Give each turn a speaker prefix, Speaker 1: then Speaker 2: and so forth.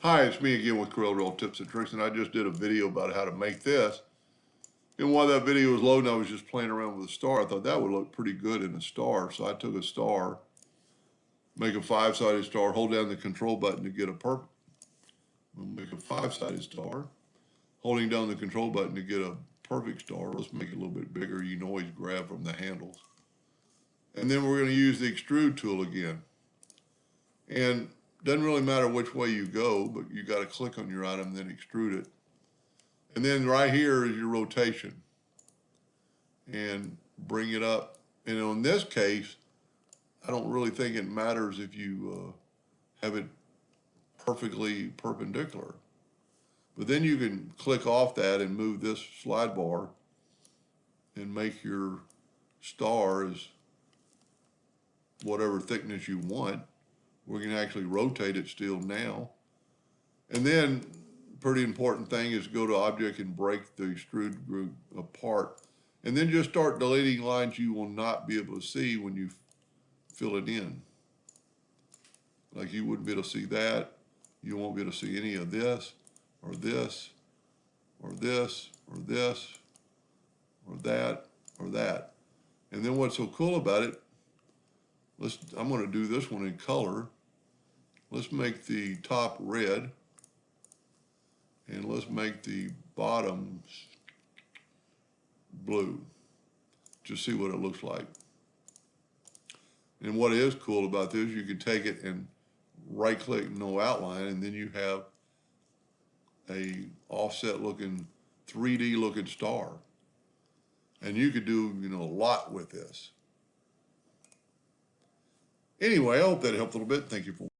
Speaker 1: Hi, it's me again with Corel Tips and Tricks, and I just did a video about how to make this. And while that video was loading, I was just playing around with a star. I thought that would look pretty good in a star, so I took a star, make a five-sided star, hold down the control button to get a perfect. We'll make a five-sided star, holding down the control button to get a perfect star. Let's make it a little bit bigger. You can always grab from the handles. And then we're going to use the Extrude tool again. And doesn't really matter which way you go, but you got to click on your item, then extrude it. And then right here is your rotation. And bring it up. And in this case, I don't really think it matters if you have it perfectly perpendicular. But then you can click off that and move this slide bar and make your star as whatever thickness you want. We can actually rotate it still now. And then pretty important thing is go to object and break the extrude group apart. And then just start deleting lines you will not be able to see when you fill it in. Like you wouldn't be able to see that. You won't be able to see any of this, or this, or this, or this, or that, or that. And then what's so cool about it, I'm going to do this one in color. Let's make the top red, and let's make the bottom blue. Just see what it looks like. And what is cool about this, you can take it and right-click no outline, and then you have a offset looking 3D looking star. And you could do, a lot with this. Anyway, I hope that helped a little bit. Thank you for